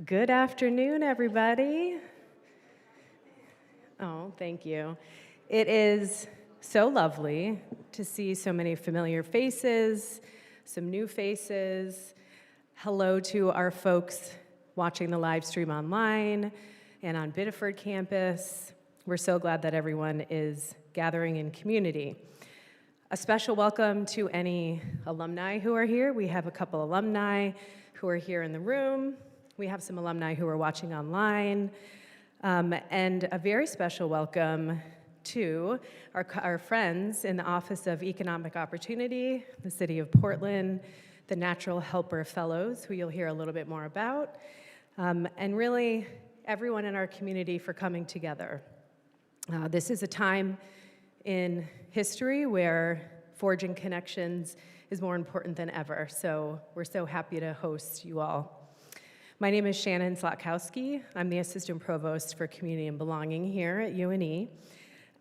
Good afternoon, everybody. Oh, thank you. It is so lovely to see so many familiar faces, some new faces. Hello to our folks watching the live stream online and on Biddeford Campus. We're so glad that everyone is gathering in community. A special welcome to any alumni who are here. We have a couple alumni who are here in the room. We have some alumni who are watching online. And a very special welcome to our friends in the Office of Economic Opportunity, the City of Portland, the Natural Helper Fellows, who you'll hear a little bit more about, and really everyone in our community for coming together. This is a time in history where forging connections is more important than ever, so we're so happy to host you all. My name is Shannon Slotkowski. I'm the Assistant Provost for Community and Belonging here at UNE,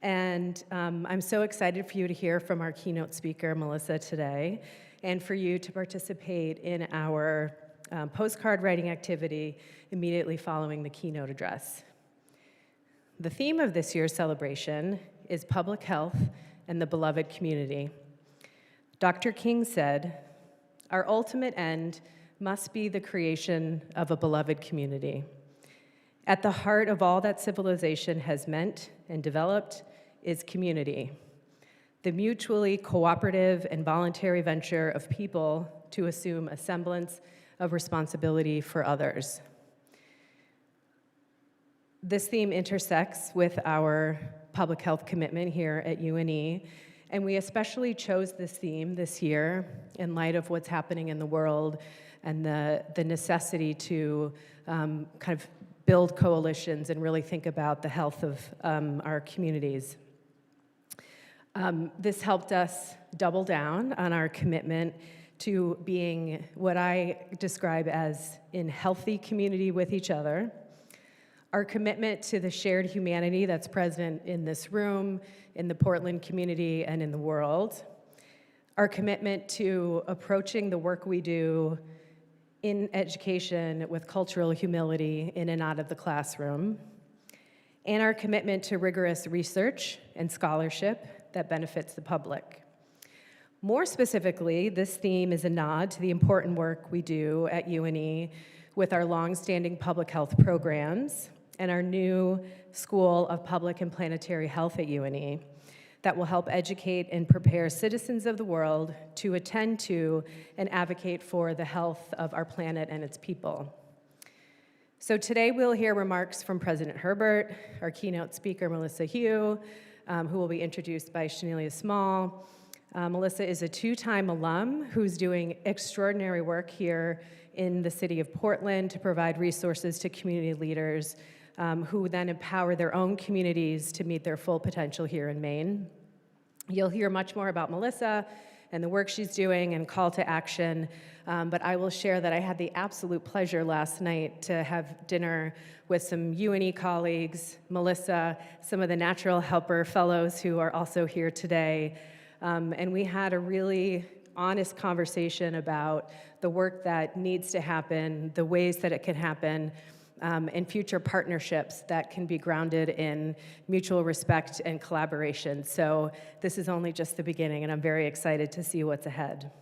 and I'm so excited for you to hear from our keynote speaker, Melissa, today, and for you to participate in our postcard writing activity immediately following the keynote address. The theme of this year's celebration is public health and the beloved community. Dr. King said, "Our ultimate end must be the creation of a beloved community. At the heart of all that civilization has meant and developed is community, the mutually cooperative and voluntary venture of people to assume a semblance of responsibility for others." This theme intersects with our public health commitment here at UNE, and we especially chose this theme this year in light of what's happening in the world and the necessity to kind of build coalitions and really think about the health of our communities. This helped us double down on our commitment to being what I describe as in healthy community with each other, our commitment to the shared humanity that's present in this room, in the Portland community, and in the world, our commitment to approaching the work we do in education with cultural humility in and out of the classroom, and our commitment to rigorous research and scholarship that benefits the public. More specifically, this theme is a nod to the important work we do at UNE with our longstanding public health programs and our new School of Public and Planetary Health at UNE that will help educate and prepare citizens of the world to attend to and advocate for the health of our planet and its people. So today we'll hear remarks from President Herbert, our keynote speaker, Melissa Hue, who will be introduced by Shanelia Small. Melissa is a two-time alum who's doing extraordinary work here in the city of Portland to provide resources to community leaders who then empower their own communities to meet their full potential here in Maine. You'll hear much more about Melissa and the work she's doing and call to action, but I will share that I had the absolute pleasure last night to have dinner with some UNE colleagues, Melissa, some of the Natural Helper Fellows who are also here today, and we had a really honest conversation about the work that needs to happen, the ways that it can happen, and future partnerships that can be grounded in mutual respect and collaboration. So this is only just the beginning, and I'm very excited to see what's ahead.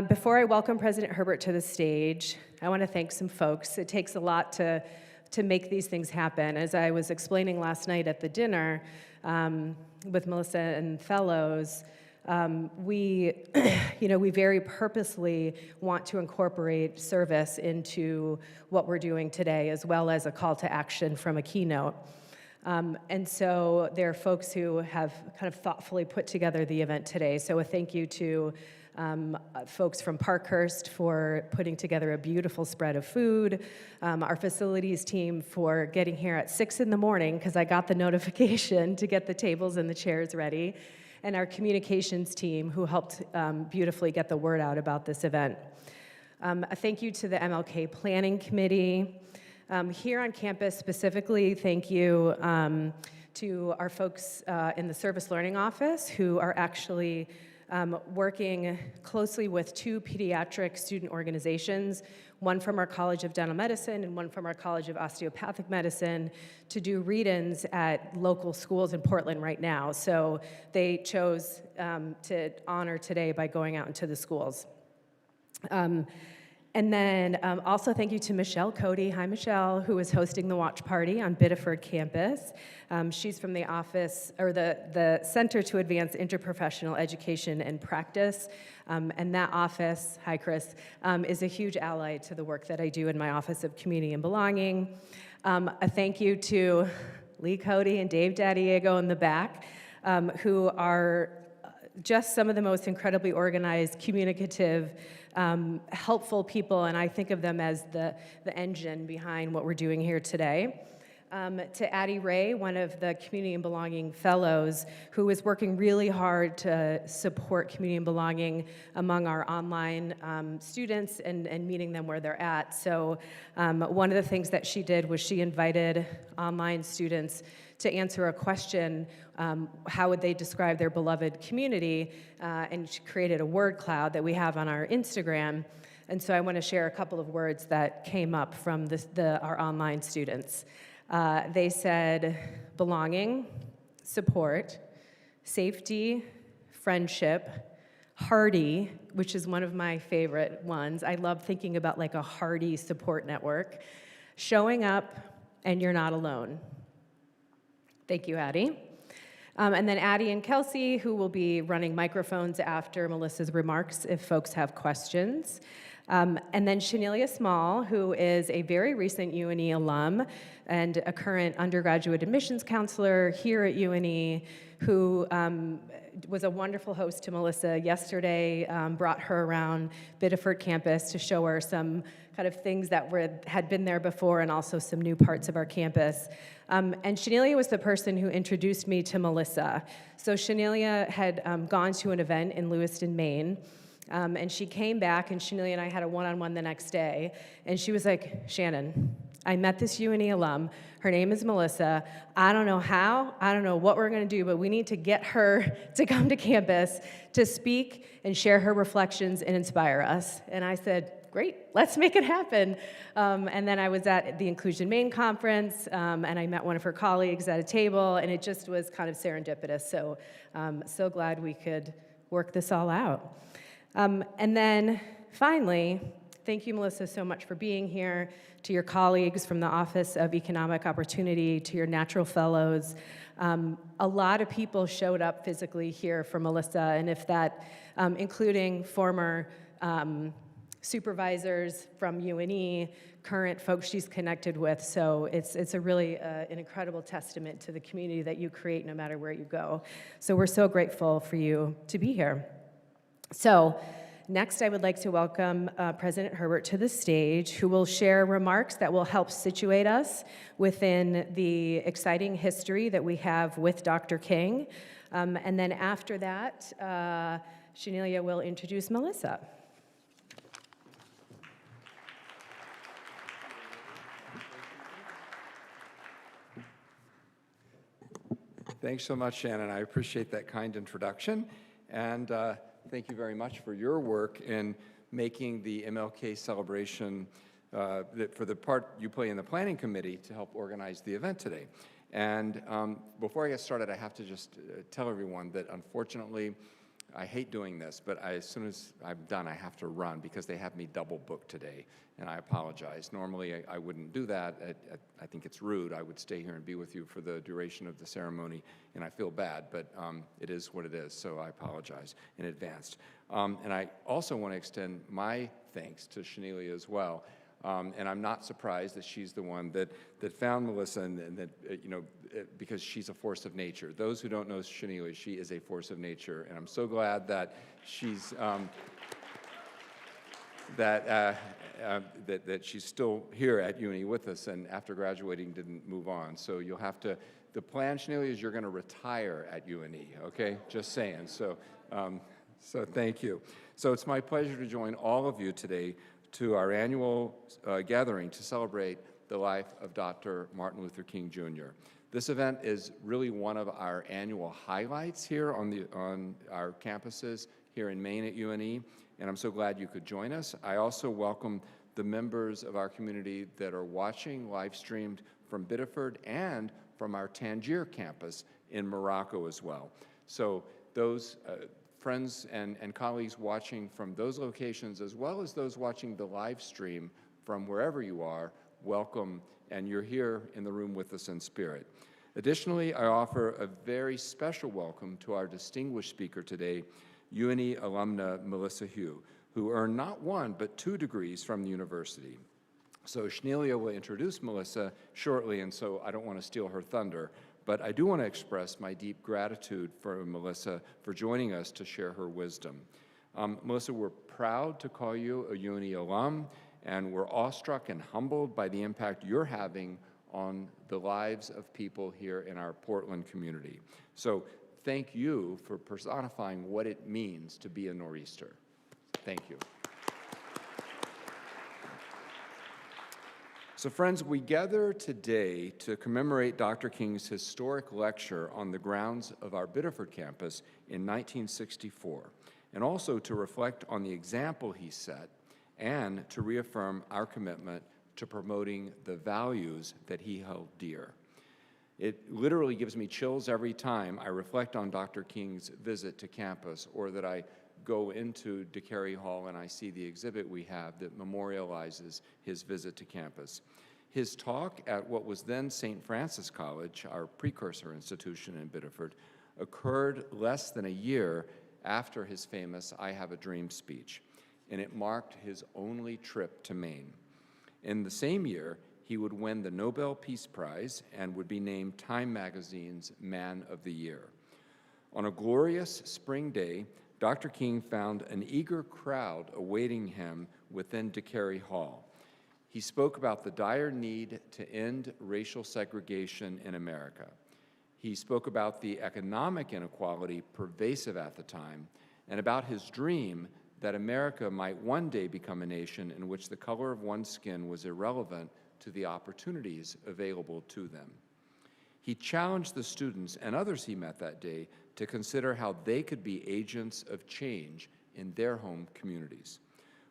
Before I welcome President Herbert to the stage, I want to thank some folks. It takes a lot to make these things happen. As I was explaining last night at the dinner with Melissa and fellows, we very purposely want to incorporate service into what we're doing today, as well as a call to action from a keynote. And so there are folks who have kind of thoughtfully put together the event today. So a thank you to folks from Parkhurst for putting together a beautiful spread of food, our facilities team for getting here at 6 in the morning, because I got the notification to get the tables and the chairs ready, and our communications team who helped beautifully get the word out about this event. A thank you to the MLK Planning Committee. Here on campus specifically, thank you to our folks in the Service Learning Office who are actually working closely with 2 pediatric student organizations, one from our College of Dental Medicine and one from our College of Osteopathic Medicine, to do read-ins at local schools in Portland right now. So they chose to honor today by going out into the schools. And then also thank you to Michelle Cody. Hi, Michelle, who is hosting the watch party on Biddeford Campus. She's from the office, or the Center to Advance Interprofessional Education and Practice. And that office, hi, Chris, is a huge ally to the work that I do in my Office of Community and Belonging. A thank you to Lee Cody and Dave Daddiego in the back, who are just some of the most incredibly organized, communicative, helpful people, and I think of them as the engine behind what we're doing here today. To Addie Ray, one of the Community and Belonging Fellows, who is working really hard to support community and belonging among our online students and meeting them where they're at. So one of the things that she did was she invited online students to answer a question, how would they describe their beloved community, and she created a word cloud that we have on our Instagram. And so I want to share a couple of words that came up from our online students. They said belonging, support, safety, friendship, hardy, which is one of my favorite ones. I love thinking about like a hardy support network, showing up, and you're not alone. Thank you, Addie. And then Addie and Kelsey, who will be running microphones after Melissa's remarks if folks have questions. And then Shanelia Small, who is a very recent UNE alum and a current undergraduate admissions counselor here at UNE, who was a wonderful host to Melissa yesterday, brought her around Biddeford Campus to show her some kind of things that had been there before and also some new parts of our campus. And Shanelia was the person who introduced me to Melissa. So Shanelia had gone to an event in Lewiston, Maine, and she came back, and Shanelia and I had a one-on-one the next day, and she was like, Shannon, I met this UNE alum. Her name is Melissa. I don't know how, I don't know what we're gonna do, but we need to get her to come to campus to speak and share her reflections and inspire us. And I said, great, let's make it happen. And then I was at the Inclusion Maine conference, and I met one of her colleagues at a table, and it just was kind of serendipitous. So so glad we could work this all out. And then finally, thank you, Melissa, so much for being here, to your colleagues from the Office of Economic Opportunity, to your natural fellows. A lot of people showed up physically here for Melissa, and if that, including former supervisors from UNE, current folks she's connected with. So it's a really an incredible testament to the community that you create no matter where you go. So we're so grateful for you to be here. So next I would like to welcome President Herbert to the stage, who will share remarks that will help situate us within the exciting history that we have with Dr. King. And then after that, Shanelia will introduce Melissa. Thanks so much, Shannon. I appreciate that kind introduction. And thank you very much for your work in making the MLK celebration for the part you play in the planning committee to help organize the event today. And before I get started, I have to just tell everyone that unfortunately, I hate doing this, but as soon as I'm done, I have to run because they have me double booked today, and I apologize. Normally, I wouldn't do that. I think it's rude. I would stay here and be with you for the duration of the ceremony, and I feel bad, but it is what it is, so I apologize in advance. And I also want to extend my thanks to Shanelia as well. And I'm not surprised that she's the one that found Melissa, and that, because she's a force of nature. Those who don't know Shanelia, she is a force of nature, and I'm so glad that she's that she's still here at UNE with us, and after graduating didn't move on. So you'll have to. The plan, Shanelia, is you're going to retire at UNE. Okay, just saying. So so thank you. So it's my pleasure to join all of you today to our annual gathering to celebrate the life of Dr. Martin Luther King, Jr. This event is really one of our annual highlights here on our campuses here in Maine at UNE, and I'm so glad you could join us. I also welcome the members of our community that are watching live streamed from Biddeford and from our Tangier campus in Morocco as well. So those friends and colleagues watching from those locations, as well as those watching the live stream from wherever you are, welcome, and you're here in the room with us in spirit. Additionally, I offer a very special welcome to our distinguished speaker today, UNE alumna Melissa Hue, who earned not one, but 2 degrees from the university. So Schneelia will introduce Melissa shortly, and so I don't want to steal her thunder, but I do want to express my deep gratitude for Melissa for joining us to share her wisdom. Melissa, we're proud to call you a UNE alum, and we're awestruck and humbled by the impact you're having on the lives of people here in our Portland community. So thank you for personifying what it means to be a Nor'easter. Thank you. So friends, we gather today to commemorate Dr. King's historic lecture on the grounds of our Biddeford campus in 1964, and also to reflect on the example he set and to reaffirm our commitment to promoting the values that he held dear. It literally gives me chills every time I reflect on Dr. King's visit to campus, or that I go into DeCary Hall and I see the exhibit we have that memorializes his visit to campus. His talk at what was then St. Francis College, our precursor institution in Biddeford, occurred less than a year after his famous I Have a Dream speech, and it marked his only trip to Maine. In the same year, he would win the Nobel Peace Prize and would be named Time Magazine's Man of the Year. On a glorious spring day, Dr. King found an eager crowd awaiting him within DeCary Hall. He spoke about the dire need to end racial segregation in America. He spoke about the economic inequality pervasive at the time, and about his dream that America might one day become a nation in which the color of one's skin was irrelevant to the opportunities available to them. He challenged the students and others he met that day to consider how they could be agents of change in their home communities.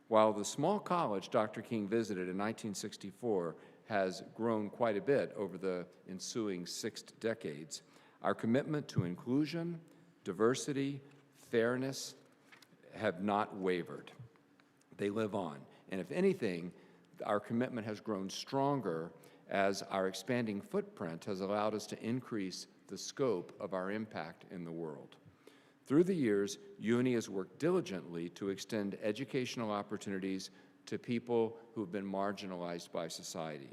While the small college Dr. King visited in 1964 has grown quite a bit over the ensuing 6 decades, our commitment to inclusion, diversity, fairness have not wavered. They live on. And if anything, our commitment has grown stronger as our expanding footprint has allowed us to increase the scope of our impact in the world. Through the years, UNE has worked diligently to extend educational opportunities to people who have been marginalized by society.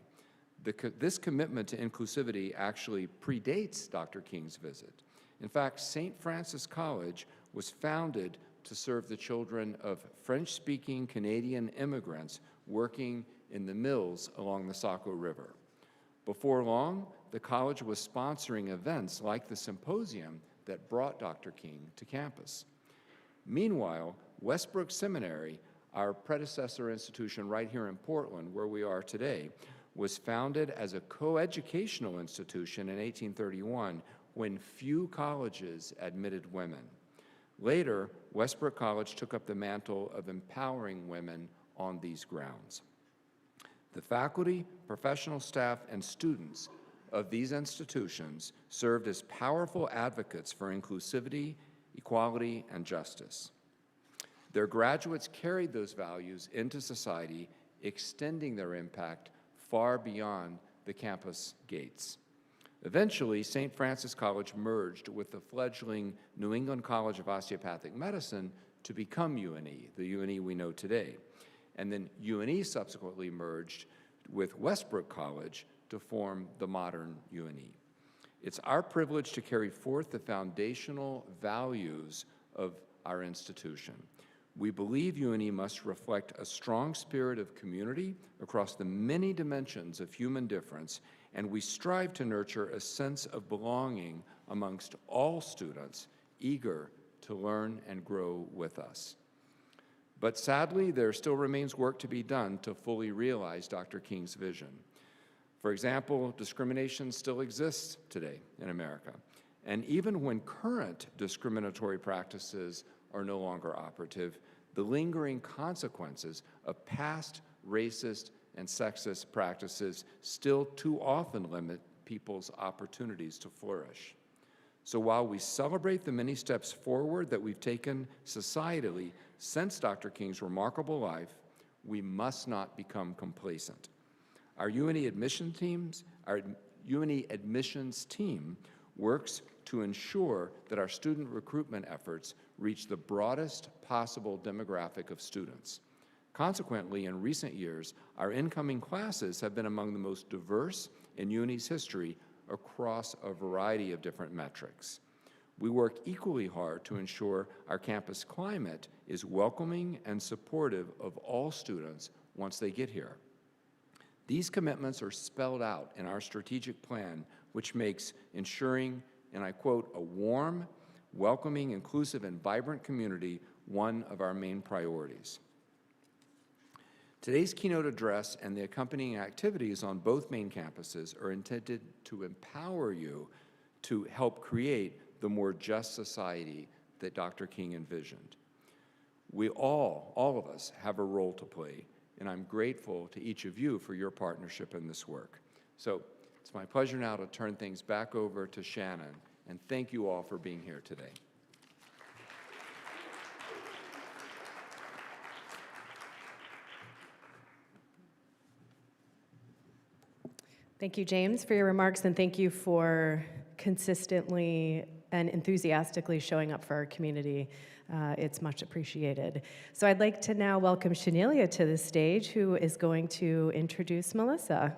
This commitment to inclusivity actually predates Dr. King's visit. In fact, St. Francis College was founded to serve the children of French-speaking Canadian immigrants working in the mills along the Saco River. Before long, the college was sponsoring events like the symposium that brought Dr. King to campus. Meanwhile, Westbrook Seminary, our predecessor institution right here in Portland, where we are today, was founded as a coeducational institution in 1831 when few colleges admitted women. Later, Westbrook College took up the mantle of empowering women on these grounds. The faculty, professional staff, and students of these institutions served as powerful advocates for inclusivity, equality, and justice. Their graduates carried those values into society, extending their impact far beyond the campus gates. Eventually, St. Francis College merged with the fledgling New England College of Osteopathic Medicine to become UNE, the UNE we know today. And then UNE subsequently merged with Westbrook College to form the modern UNE. It's our privilege to carry forth the foundational values of our institution. We believe UNE must reflect a strong spirit of community across the many dimensions of human difference, and we strive to nurture a sense of belonging amongst all students eager to learn and grow with us. But sadly, there still remains work to be done to fully realize Dr. King's vision. For example, discrimination still exists today in America. And even when current discriminatory practices are no longer operative, the lingering consequences of past racist and sexist practices still too often limit people's opportunities to flourish. So while we celebrate the many steps forward that we've taken societally since Dr. King's remarkable life, we must not become complacent. Our UNE admissions team works to ensure that our student recruitment efforts reach the broadest possible demographic of students. Consequently, in recent years, our incoming classes have been among the most diverse in UNE's history across a variety of different metrics. We work equally hard to ensure our campus climate is welcoming and supportive of all students once they get here. These commitments are spelled out in our strategic plan, which makes ensuring, and I quote, a warm, welcoming, inclusive, and vibrant community one of our main priorities. Today's keynote address and the accompanying activities on both Maine campuses are intended to empower you to help create the more just society that Dr. King envisioned. We all of us, have a role to play, and I'm grateful to each of you for your partnership in this work. So it's my pleasure now to turn things back over to Shannon, and thank you all for being here today. Thank you, James, for your remarks, and thank you for consistently and enthusiastically showing up for our community. It's much appreciated. So I'd like to now welcome Shanelia to the stage, who is going to introduce Melissa.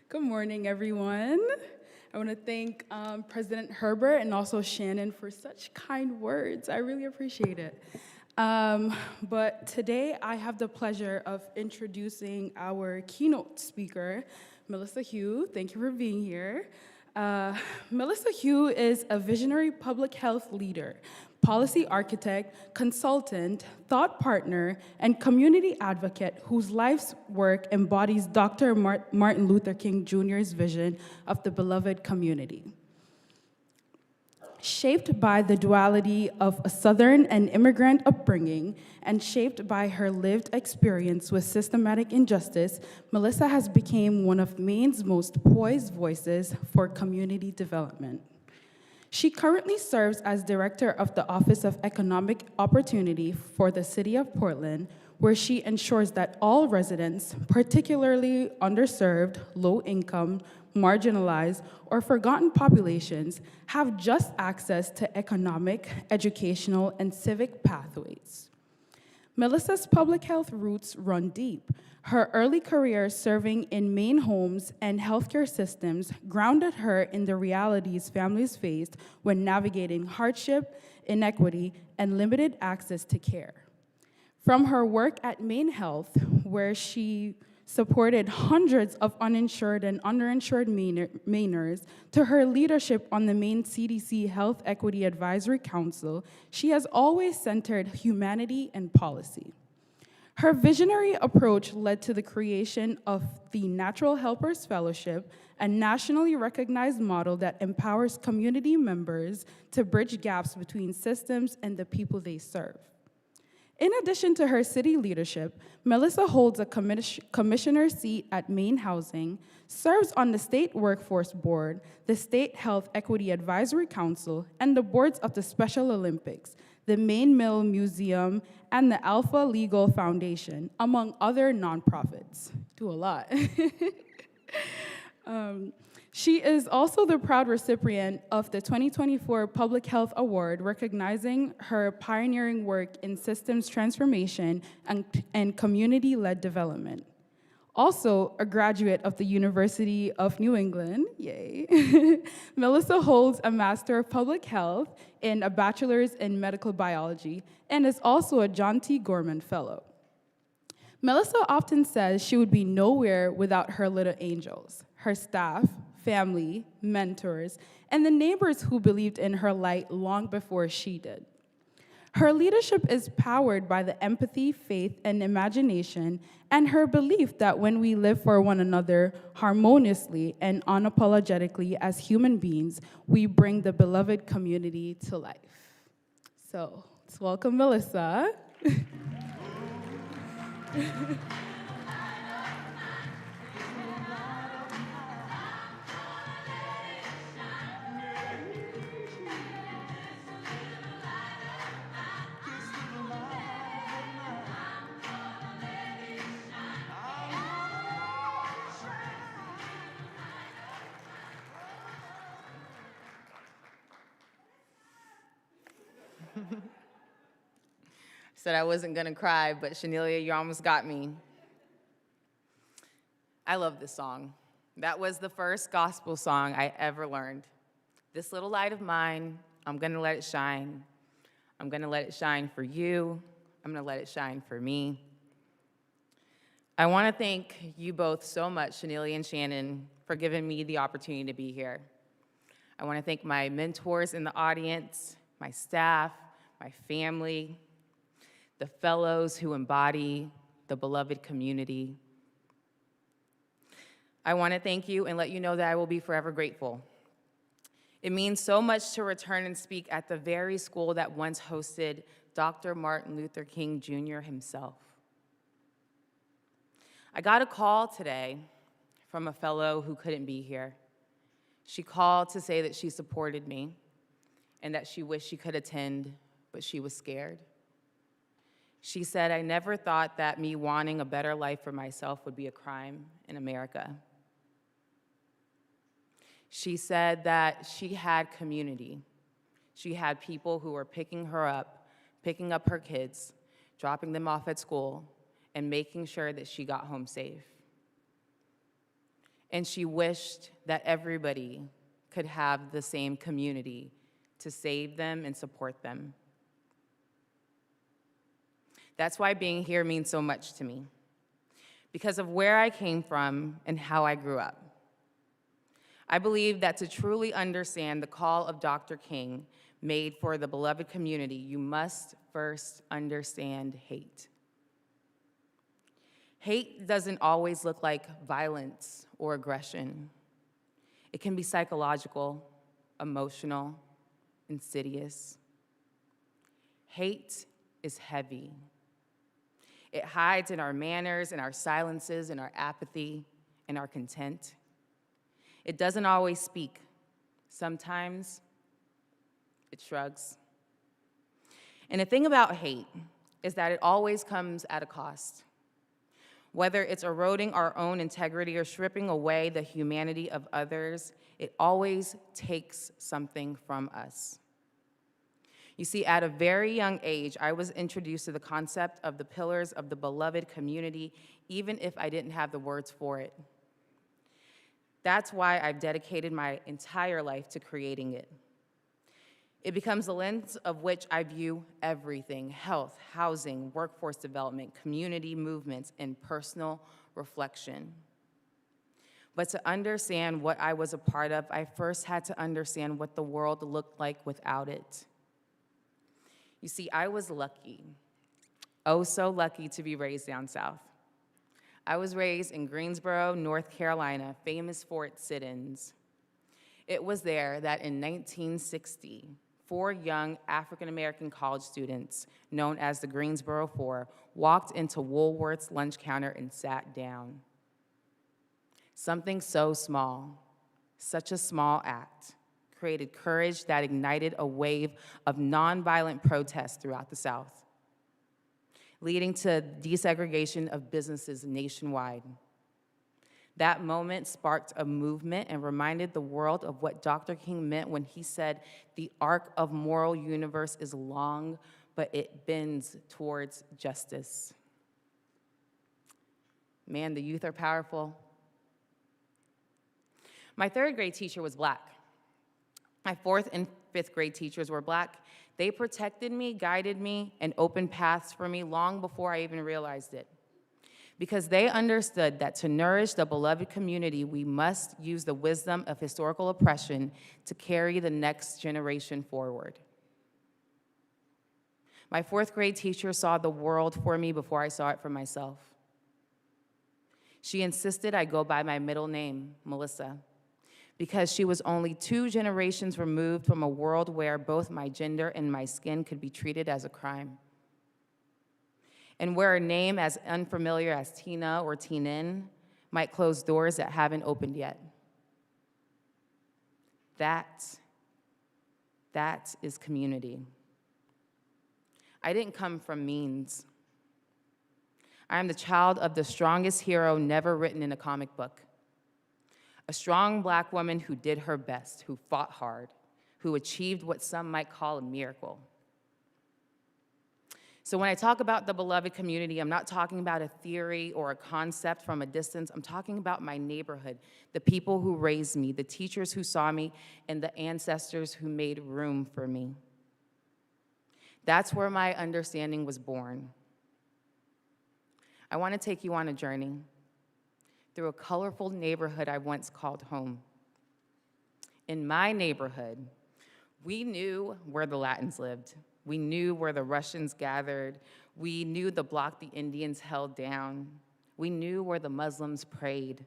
Good morning, everyone. I want to thank President Herbert and also Shannon for such kind words. I really appreciate it. But today I have the pleasure of introducing our keynote speaker, Melissa Hue. Thank you for being here. Melissa Hue is a visionary public health leader, policy architect, consultant, thought partner, and community advocate whose life's work embodies Dr. Martin Luther King Jr.'s vision of the beloved community. Shaped by the duality of a Southern and immigrant upbringing, and shaped by her lived experience with systematic injustice, Melissa has become one of Maine's most poised voices for community development. She currently serves as director of the Office of Economic Opportunity for the City of Portland, where she ensures that all residents, particularly underserved, low-income, marginalized, or forgotten populations, have just access to economic, educational, and civic pathways. Melissa's public health roots run deep. Her early career serving in Maine homes and healthcare systems grounded her in the realities families faced when navigating hardship, inequity, and limited access to care. From her work at Maine Health, where she supported hundreds of uninsured and underinsured Mainers, to her leadership on the Maine CDC Health Equity Advisory Council, she has always centered humanity and policy. Her visionary approach led to the creation of the Natural Helpers Fellowship, a nationally recognized model that empowers community members to bridge gaps between systems and the people they serve. In addition to her city leadership, Melissa holds a commissioner seat at Maine Housing, serves on the State Workforce Board, the State Health Equity Advisory Council, and the boards of the Special Olympics, the Maine Mill Museum, and the Alpha Legal Foundation, among other nonprofits. Do a lot. She is also the proud recipient of the 2024 Public Health Award, recognizing her pioneering work in systems transformation and community-led development. Also a graduate of the University of New England, yay, Melissa holds a Master of Public Health and a Bachelor's in Medical Biology, and is also a John T. Gorman Fellow. Melissa often says she would be nowhere without her little angels, her staff, family, mentors, and the neighbors who believed in her light long before she did. Her leadership is powered by the empathy, faith, and imagination, and her belief that when we live for one another harmoniously and unapologetically as human beings, we bring the beloved community to life. So, let's welcome Melissa. Said I wasn't gonna cry, but Shanelia, you almost got me. I love this song. That was the first gospel song I ever learned. This little light of mine, I'm gonna let it shine. I'm gonna let it shine for you. I'm gonna let it shine for me. I wanna thank you both so much, Shanelia and Shannon, for giving me the opportunity to be here. I wanna thank my mentors in the audience, my staff, my family, the fellows who embody the beloved community. I want to thank you and let you know that I will be forever grateful. It means so much to return and speak at the very school that once hosted Dr. Martin Luther King Jr. himself. I got a call today from a fellow who couldn't be here. She called to say that she supported me and that she wished she could attend, but she was scared. She said, I never thought that me wanting a better life for myself would be a crime in America. She said that she had community. She had people who were picking her up, picking up her kids, dropping them off at school, and making sure that she got home safe. And she wished that everybody could have the same community to save them and support them. That's why being here means so much to me, because of where I came from and how I grew up. I believe that to truly understand the call of Dr. King made for the beloved community, you must first understand hate. Hate doesn't always look like violence or aggression. It can be psychological, emotional, insidious. Hate is heavy. It hides in our manners, in our silences, in our apathy, in our content. It doesn't always speak. Sometimes it shrugs. And the thing about hate is that it always comes at a cost. Whether it's eroding our own integrity or stripping away the humanity of others, it always takes something from us. You see, at a very young age, I was introduced to the concept of the pillars of the beloved community, even if I didn't have the words for it. That's why I've dedicated my entire life to creating it. It becomes the lens of which I view everything: health, housing, workforce development, community movements, and personal reflection. But to understand what I was a part of, I first had to understand what the world looked like without it. You see, I was lucky, oh so lucky to be raised down south. I was raised in Greensboro, North Carolina, famous for its sit-ins. It was there that in 1960, 4 young African-American college students, known as the Greensboro Four, walked into Woolworth's lunch counter and sat down. Something so small, such a small act, created courage that ignited a wave of nonviolent protests throughout the South, leading to desegregation of businesses nationwide. That moment sparked a movement and reminded the world of what Dr. King meant when he said, "The arc of moral universe is long, but it bends towards justice." Man, the youth are powerful. My 3rd grade teacher was Black. My 4th and 5th grade teachers were Black. They protected me, guided me, and opened paths for me long before I even realized it. because they understood that to nourish the beloved community, we must use the wisdom of historical oppression to carry the next generation forward. My fourth grade teacher saw the world for me before I saw it for myself. She insisted I go by my middle name, Melissa, because she was only 2 generations removed from a world where both my gender and my skin could be treated as a crime, and where a name as unfamiliar as Tina or Teenin might close doors that haven't opened yet. That is community. I didn't come from means. I am the child of the strongest hero never written in a comic book. A strong Black woman who did her best, who fought hard, who achieved what some might call a miracle. So when I talk about the beloved community, I'm not talking about a theory or a concept from a distance. I'm talking about my neighborhood, the people who raised me, the teachers who saw me, and the ancestors who made room for me. That's where my understanding was born. I want to take you on a journey through a colorful neighborhood I once called home. In my neighborhood, we knew where the Latins lived. We knew where the Russians gathered. We knew the block the Indians held down. We knew where the Muslims prayed.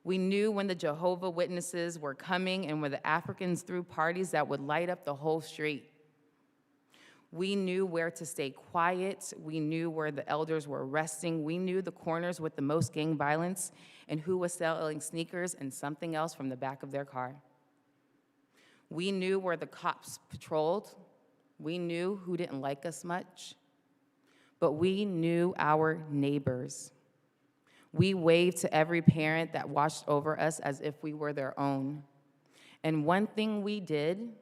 We knew when the Jehovah's Witnesses were coming and where the Africans threw parties that would light up the whole street. We knew where to stay quiet. We knew where the elders were resting. We knew the corners with the most gang violence and who was selling sneakers and something else from the back of their car. We knew where the cops patrolled. We knew who didn't like us much, but we knew our neighbors. We waved to every parent that watched over us as if we were their own. And one thing we did,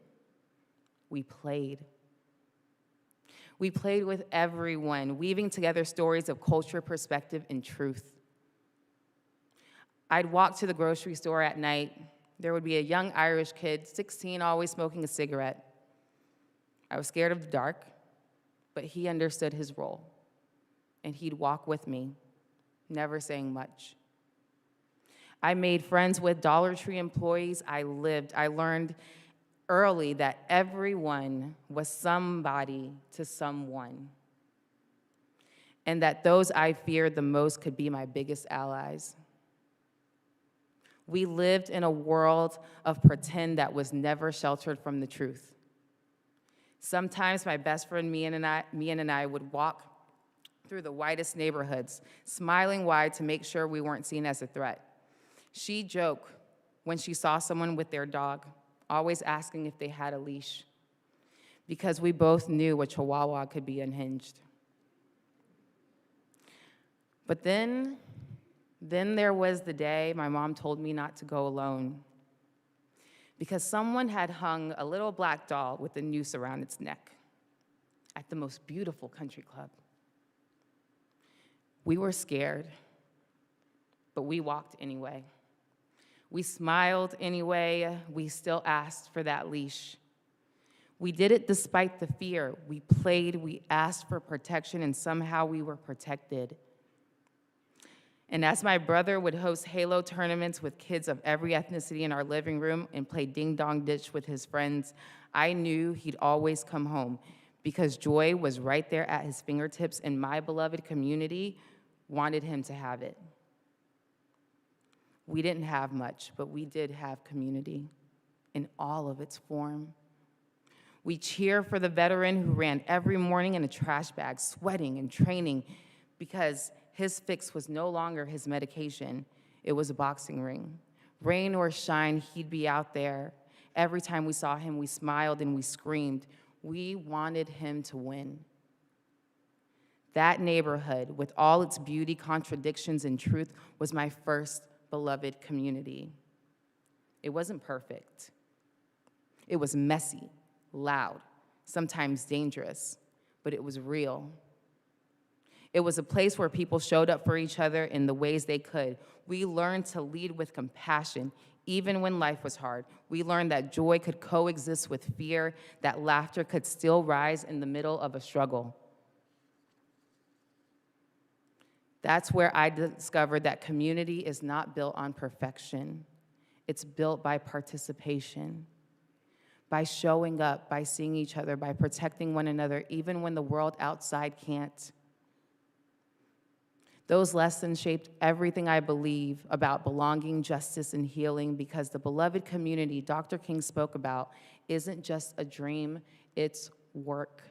we played. We played with everyone, weaving together stories of culture, perspective, and truth. I'd walk to the grocery store at night. There would be a young Irish kid, 16, always smoking a cigarette. I was scared of the dark, but he understood his role, and he'd walk with me, never saying much. I made friends with Dollar Tree employees. I learned early that everyone was somebody to someone, and that those I feared the most could be my biggest allies. We lived in a world of pretend that was never sheltered from the truth. Sometimes my best friend, Mian and I would walk through the whitest neighborhoods, smiling wide to make sure we weren't seen as a threat. She'd joke when she saw someone with their dog, always asking if they had a leash, because we both knew a Chihuahua could be unhinged. But then there was the day my mom told me not to go alone, because someone had hung a little black doll with a noose around its neck at the most beautiful country club. We were scared, but we walked anyway. We smiled anyway. We still asked for that leash. We did it despite the fear. We played, we asked for protection, and somehow we were protected. And as my brother would host Halo tournaments with kids of every ethnicity in our living room and play ding-dong ditch with his friends, I knew he'd always come home, because joy was right there at his fingertips, and my beloved community wanted him to have it. We didn't have much, but we did have community in all of its form. We cheer for the veteran who ran every morning in a trash bag, sweating and training, because his fix was no longer his medication, it was a boxing ring. Rain or shine, he'd be out there. Every time we saw him, we smiled and we screamed. We wanted him to win. That neighborhood, with all its beauty, contradictions, and truth, was my first beloved community. It wasn't perfect. It was messy, loud, sometimes dangerous, but it was real. It was a place where people showed up for each other in the ways they could. We learned to lead with compassion, even when life was hard. We learned that joy could coexist with fear, that laughter could still rise in the middle of a struggle. That's where I discovered that community is not built on perfection. It's built by participation, by showing up, by seeing each other, by protecting one another, even when the world outside can't. Those lessons shaped everything I believe about belonging, justice, and healing, because the beloved community Dr. King spoke about isn't just a dream, it's work.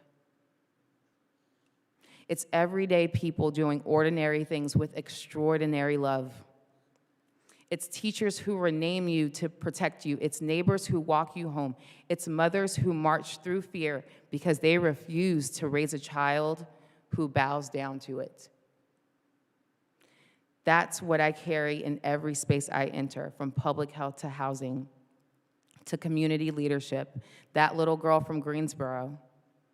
It's everyday people doing ordinary things with extraordinary love. It's teachers who rename you to protect you. It's neighbors who walk you home. It's mothers who march through fear because they refuse to raise a child who bows down to it. That's what I carry in every space I enter, from public health to housing to community leadership. That little girl from Greensboro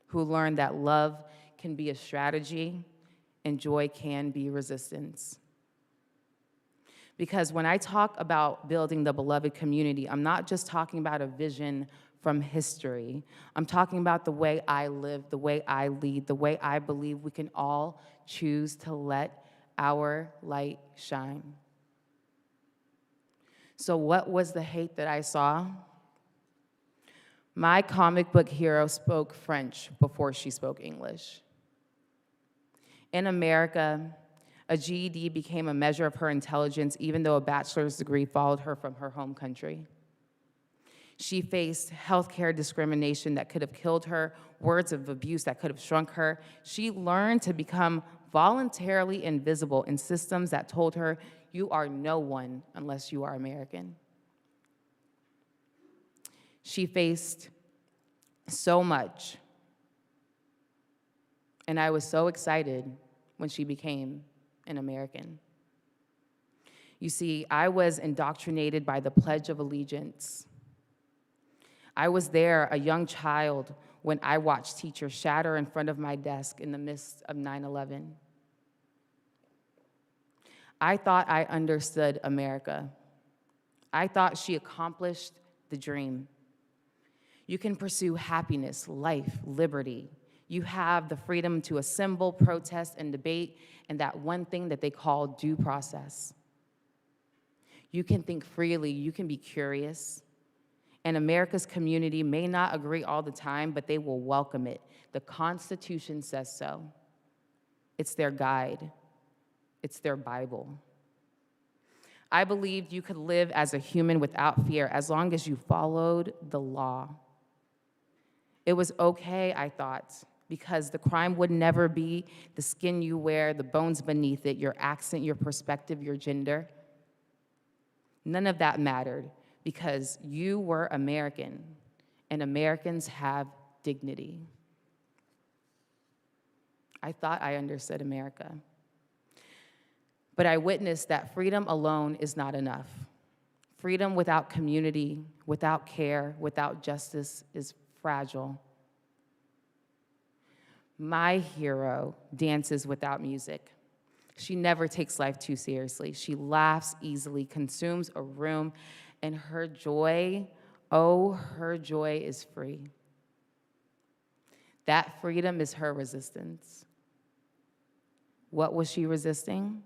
who learned that love can be a strategy and joy can be resistance. Because when I talk about building the beloved community, I'm not just talking about a vision from history. I'm talking about the way I live, the way I lead, the way I believe we can all choose to let our light shine. So what was the hate that I saw? My comic book hero spoke French before she spoke English. In America, a GED became a measure of her intelligence, even though a bachelor's degree followed her from her home country. She faced healthcare discrimination that could have killed her, words of abuse that could have shrunk her. She learned to become voluntarily invisible in systems that told her, you are no one unless you are American. She faced so much, and I was so excited when she became an American. You see, I was indoctrinated by the Pledge of Allegiance. I was there, a young child, when I watched teachers shatter in front of my desk in the midst of 9/11. I thought I understood America. I thought she accomplished the dream. You can pursue happiness, life, liberty. You have the freedom to assemble, protest, and debate, and that one thing that they call due process. You can think freely, you can be curious, and America's community may not agree all the time, but they will welcome it. The Constitution says so. It's their guide. It's their Bible. I believed you could live as a human without fear as long as you followed the law. It was okay, I thought, because the crime would never be the skin you wear, the bones beneath it, your accent, your perspective, your gender. None of that mattered because you were American, and Americans have dignity. I thought I understood America. But I witnessed that freedom alone is not enough. Freedom without community, without care, without justice is fragile. My hero dances without music. She never takes life too seriously. She laughs easily, consumes a room, and her joy, oh, her joy is free. That freedom is her resistance. What was she resisting?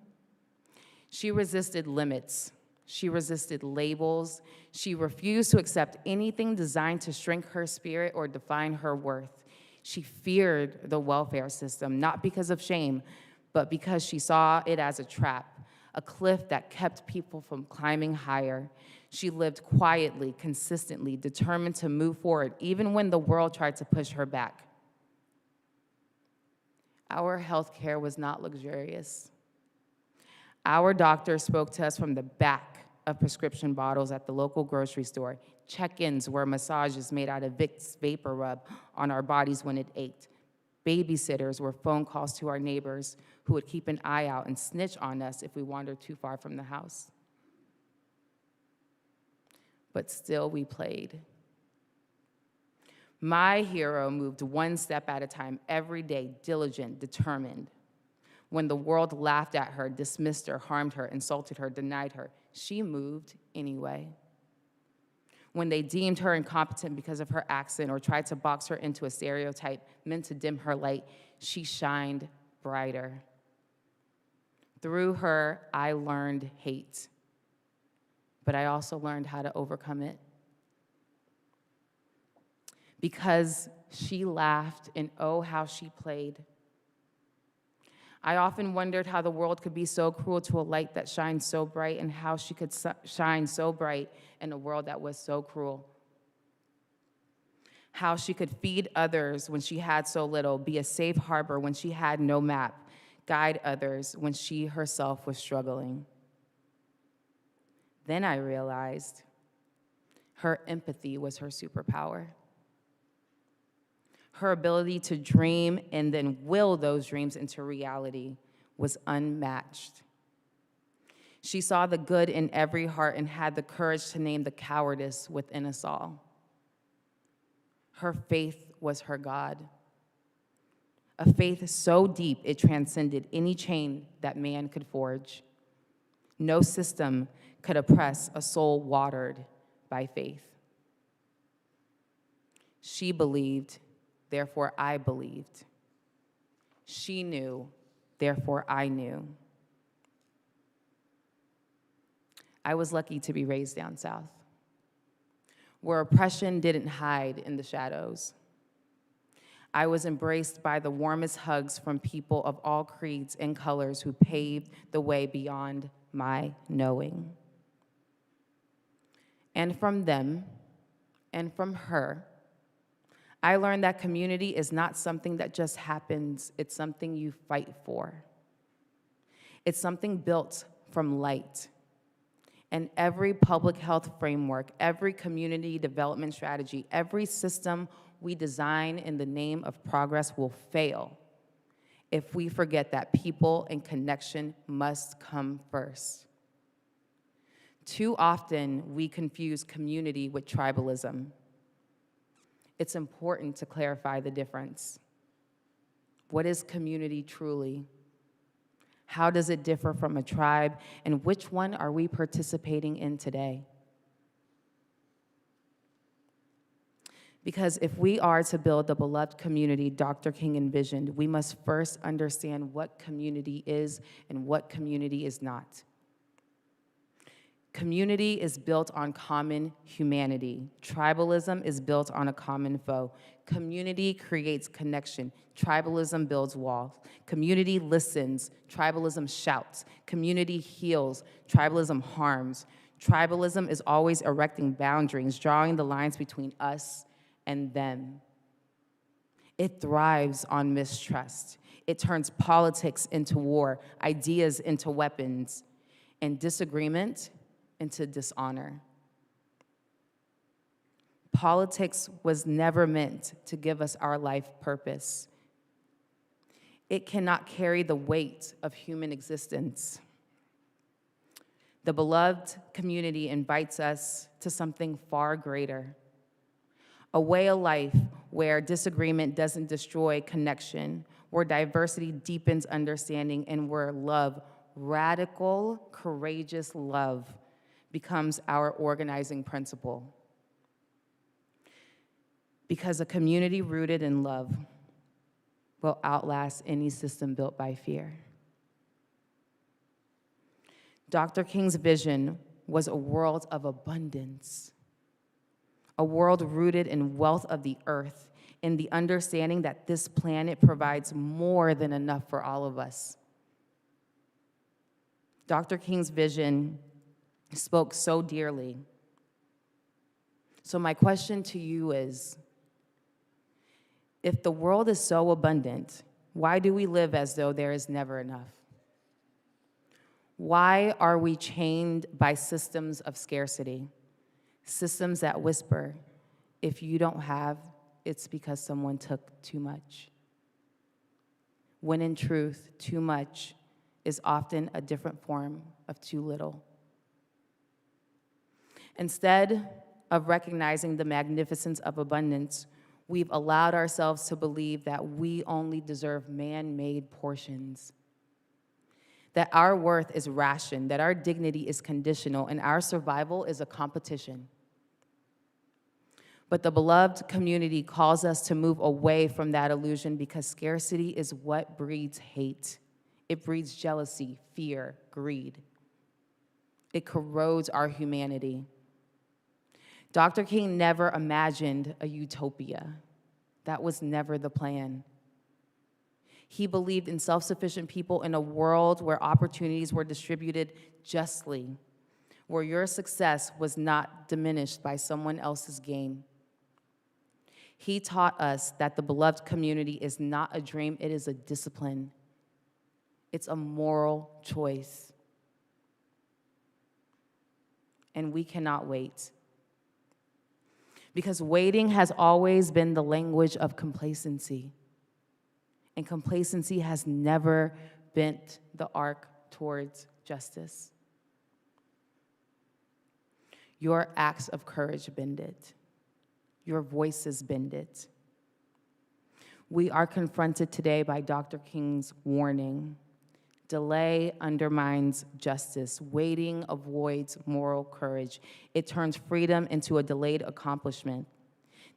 She resisted limits. She resisted labels. She refused to accept anything designed to shrink her spirit or define her worth. She feared the welfare system, not because of shame, but because she saw it as a trap, a cliff that kept people from climbing higher. She lived quietly, consistently, determined to move forward, even when the world tried to push her back. Our health care was not luxurious. Our doctor spoke to us from the back of prescription bottles at the local grocery store. Check-ins were massages made out of Vicks Vapor Rub on our bodies when it ached. Babysitters were phone calls to our neighbors who would keep an eye out and snitch on us if we wandered too far from the house. But still we played. My hero moved one step at a time, every day, diligent, determined. When the world laughed at her, dismissed her, harmed her, insulted her, denied her, she moved anyway. When they deemed her incompetent because of her accent or tried to box her into a stereotype meant to dim her light, she shined brighter. Through her, I learned hate, but I also learned how to overcome it. Because she laughed and oh, how she played. I often wondered how the world could be so cruel to a light that shines so bright, and how she could shine so bright in a world that was so cruel. How she could feed others when she had so little, be a safe harbor when she had no map, guide others when she herself was struggling. Then I realized her empathy was her superpower. Her ability to dream and then will those dreams into reality was unmatched. She saw the good in every heart and had the courage to name the cowardice within us all. Her faith was her God. A faith so deep it transcended any chain that man could forge. No system could oppress a soul watered by faith. She believed, therefore I believed. She knew, therefore I knew. I was lucky to be raised down south, where oppression didn't hide in the shadows. I was embraced by the warmest hugs from people of all creeds and colors who paved the way beyond my knowing. And from them, and from her, I learned that community is not something that just happens, it's something you fight for. It's something built from light. And every public health framework, every community development strategy, every system we design in the name of progress will fail if we forget that people and connection must come first. Too often, we confuse community with tribalism. It's important to clarify the difference. What is community truly? How does it differ from a tribe? And which one are we participating in today? Because if we are to build the beloved community Dr. King envisioned, we must first understand what community is and what community is not. Community is built on common humanity. Tribalism is built on a common foe. Community creates connection. Tribalism builds walls. Community listens. Tribalism shouts. Community heals. Tribalism harms. Tribalism is always erecting boundaries, drawing the lines between us and them. It thrives on mistrust. It turns politics into war, ideas into weapons, and disagreement into dishonor. Politics was never meant to give us our life purpose. It cannot carry the weight of human existence. The beloved community invites us to something far greater, a way of life where disagreement doesn't destroy connection, where diversity deepens understanding, and where love, radical, courageous love, becomes our organizing principle. Because a community rooted in love will outlast any system built by fear. Dr. King's vision was a world of abundance, a world rooted in wealth of the earth, in the understanding that this planet provides more than enough for all of us. Dr. King's vision spoke so dearly. So my question to you is, if the world is so abundant, why do we live as though there is never enough? Why are we chained by systems of scarcity? Systems that whisper, if you don't have, it's because someone took too much. When in truth, too much is often a different form of too little. Instead of recognizing the magnificence of abundance, we've allowed ourselves to believe that we only deserve man-made portions, that our worth is rationed, that our dignity is conditional, and our survival is a competition. But the beloved community calls us to move away from that illusion because scarcity is what breeds hate. It breeds jealousy, fear, greed. It corrodes our humanity. Dr. King never imagined a utopia. That was never the plan. He believed in self-sufficient people in a world where opportunities were distributed justly, where your success was not diminished by someone else's gain. He taught us that the beloved community is not a dream, it is a discipline. It's a moral choice. And we cannot wait. Because waiting has always been the language of complacency. And complacency has never bent the arc towards justice. Your acts of courage bend it. Your voices bend it. We are confronted today by Dr. King's warning. Delay undermines justice. Waiting avoids moral courage. It turns freedom into a delayed accomplishment.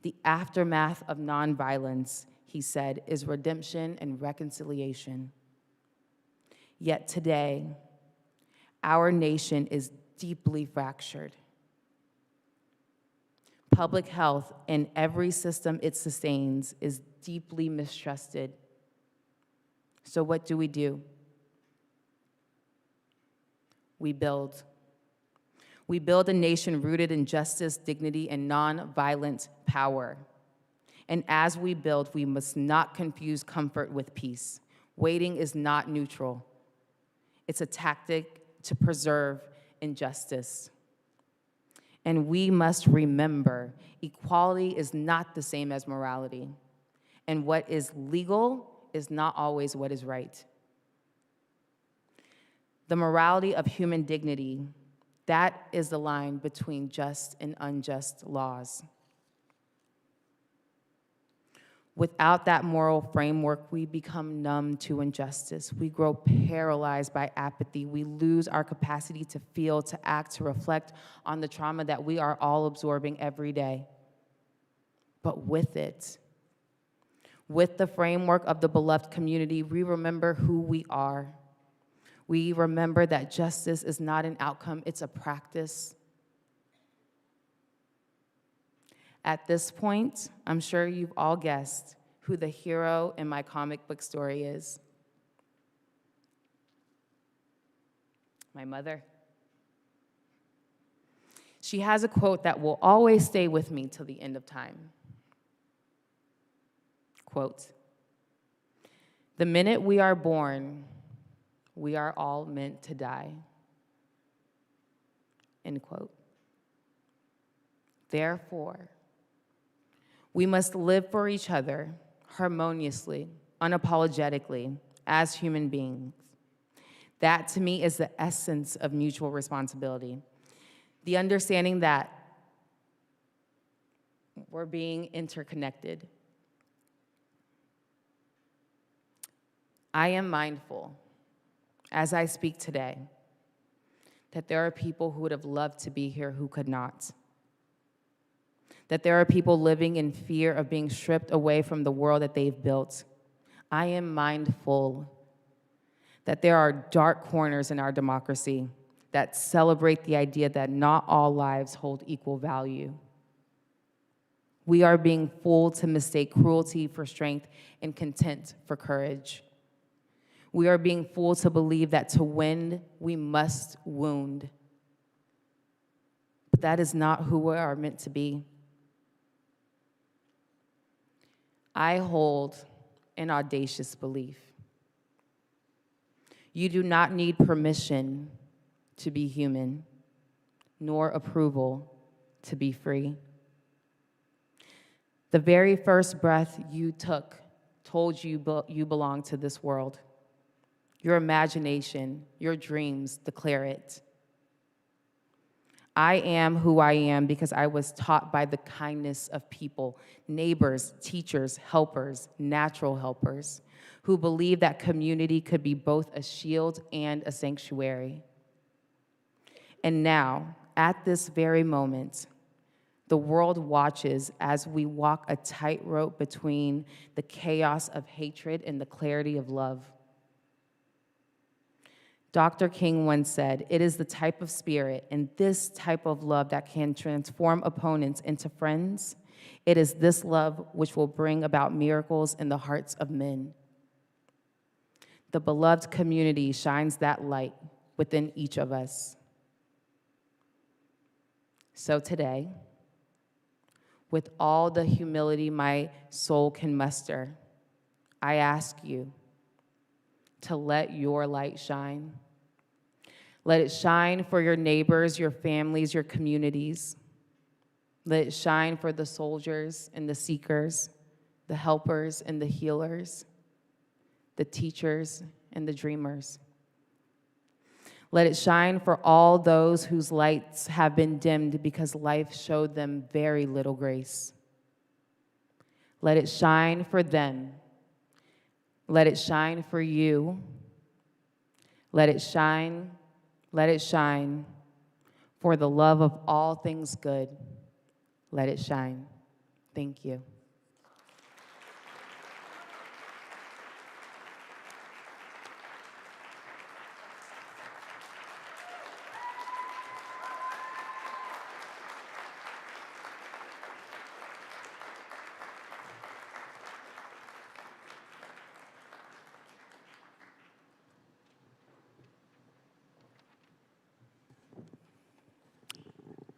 The aftermath of nonviolence, he said, is redemption and reconciliation. Yet today, our nation is deeply fractured. Public health in every system it sustains is deeply mistrusted. So what do? We build. We build a nation rooted in justice, dignity, and nonviolent power. And as we build, we must not confuse comfort with peace. Waiting is not neutral. It's a tactic to preserve injustice. And we must remember, equality is not the same as morality. And what is legal is not always what is right. The morality of human dignity, that is the line between just and unjust laws. Without that moral framework, we become numb to injustice. We grow paralyzed by apathy. We lose our capacity to feel, to act, to reflect on the trauma that we are all absorbing every day. But with it, with the framework of the beloved community, we remember who we are. We remember that justice is not an outcome, it's a practice. At this point, I'm sure you've all guessed who the hero in my comic book story is. My mother. She has a quote that will always stay with me till the end of time. Quote, "The minute we are born, we are all meant to die." End quote. Therefore, we must live for each other harmoniously, unapologetically, as human beings. That, to me, is the essence of mutual responsibility. The understanding that we're being interconnected. I am mindful, as I speak today, that there are people who would have loved to be here who could not. That there are people living in fear of being stripped away from the world that they've built. I am mindful that there are dark corners in our democracy that celebrate the idea that not all lives hold equal value. We are being fooled to mistake cruelty for strength and contempt for courage. We are being fooled to believe that to win, we must wound. But that is not who we are meant to be. I hold an audacious belief. You do not need permission to be human, nor approval to be free. The very first breath you took told you you belong to this world. Your imagination, your dreams declare it. I am who I am because I was taught by the kindness of people, neighbors, teachers, helpers, natural helpers, who believed that community could be both a shield and a sanctuary. And now, at this very moment, the world watches as we walk a tightrope between the chaos of hatred and the clarity of love. Dr. King once said, "It is the type of spirit and this type of love that can transform opponents into friends. It is this love which will bring about miracles in the hearts of men." The beloved community shines that light within each of us. So today, with all the humility my soul can muster, I ask you to let your light shine. Let it shine for your neighbors, your families, your communities. Let it shine for the soldiers and the seekers, the helpers and the healers, the teachers and the dreamers. Let it shine for all those whose lights have been dimmed because life showed them very little grace. Let it shine for them. Let it shine for you. Let it shine for the love of all things good. Let it shine. Thank you.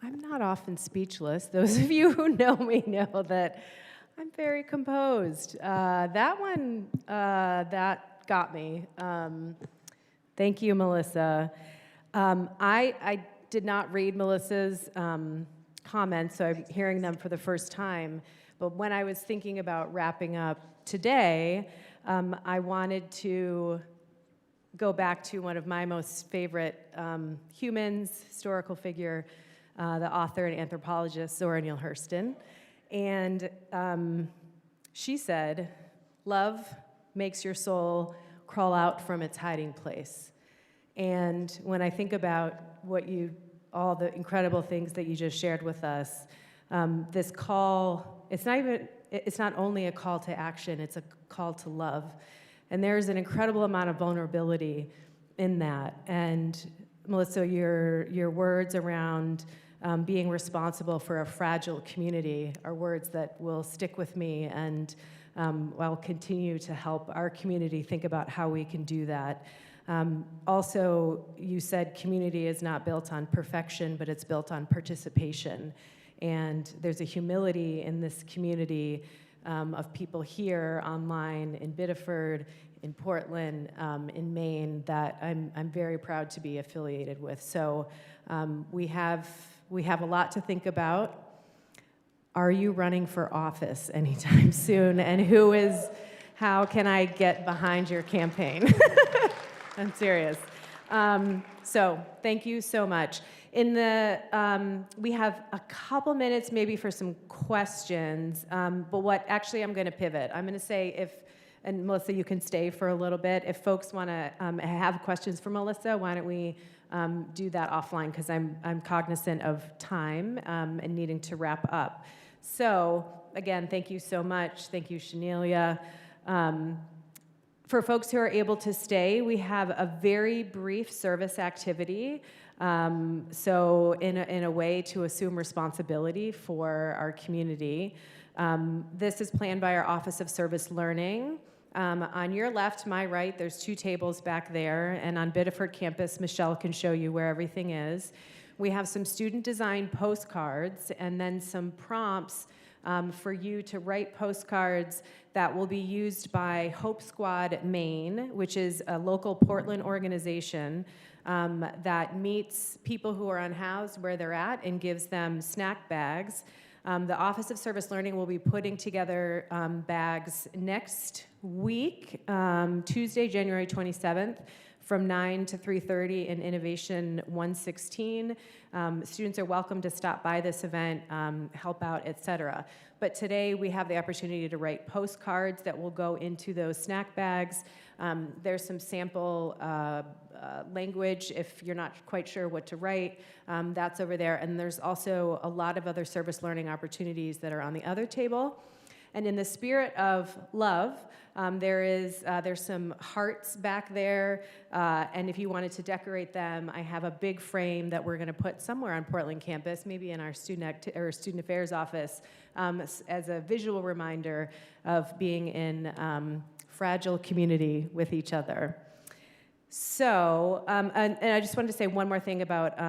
I'm not often speechless. Those of you who know me know that I'm very composed. That one, that got me. Thank you, Melissa. I did not read Melissa's comments, so I'm hearing them for the first time. But when I was thinking about wrapping up today, I wanted to go back to one of my most favorite humans, historical figure, the author and anthropologist Zora Neale Hurston. And she said, "Love makes your soul crawl out from its hiding place." And when I think about all the incredible things that you just shared with us, this call, it's not only a call to action, it's a call to love. And there's an incredible amount of vulnerability in that. And Melissa, your words around being responsible for a fragile community are words that will stick with me, and I'll continue to help our community think about how we can do that. Also, you said community is not built on perfection, but it's built on participation. And there's a humility in this community of people here, online, in Biddeford, in Portland, in Maine, that I'm very proud to be affiliated with. So we have a lot to think about. Are you running for office anytime soon? And how can I get behind your campaign? I'm serious. So thank you so much. We have a couple minutes maybe for some questions, but actually I'm gonna pivot. I'm gonna say and Melissa, you can stay for a little bit. If folks wanna have questions for Melissa, why don't we do that offline, because I'm cognizant of time and needing to wrap up. So again, thank you so much. Thank you, Shanelia. For folks who are able to stay, we have a very brief service activity. So in a way to assume responsibility for our community. This is planned by our Office of Service Learning. On your left, my right, there's 2 tables back there, and on Biddeford Campus, Michelle can show you where everything is. We have some student-designed postcards and then some prompts for you to write postcards that will be used by Hope Squad Maine, which is a local Portland organization that meets people who are unhoused where they're at and gives them snack bags. The Office of Service Learning will be putting together bags next week, Tuesday, January 27th, from 9 to 3:30 in Innovation 116. Students are welcome to stop by this event, help out, etc. But today we have the opportunity to write postcards that will go into those snack bags. There's some sample language if you're not quite sure what to write. That's over there. And there's also a lot of other service learning opportunities that are on the other table. And in the spirit of love, there's some hearts back there, and if you wanted to decorate them, I have a big frame that we're going to put somewhere on Portland campus, maybe in our student affairs office, as a visual reminder of being in fragile community with each other. So, and I just wanted to say one more thing about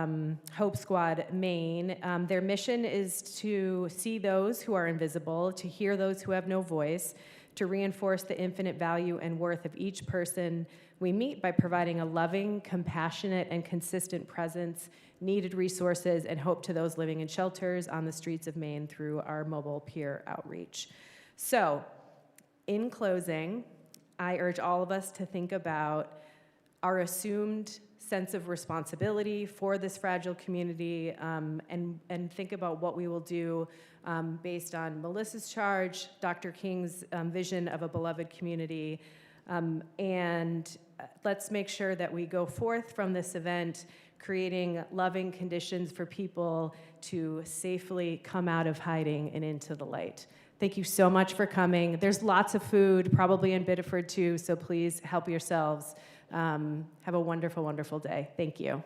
Hope Squad Maine. Their mission is to see those who are invisible, to hear those who have no voice, to reinforce the infinite value and worth of each person we meet by providing a loving, compassionate, and consistent presence, needed resources, and hope to those living in shelters on the streets of Maine through our mobile peer outreach. So, in closing, I urge all of us to think about our assumed sense of responsibility for this fragile community, and think about what we will do based on Melissa's charge, Dr. King's vision of a beloved community, and let's make sure that we go forth from this event creating loving conditions for people to safely come out of hiding and into the light. Thank you so much for coming. There's lots of food, probably in Biddeford too, so please help yourselves. Have a wonderful, wonderful day. Thank you.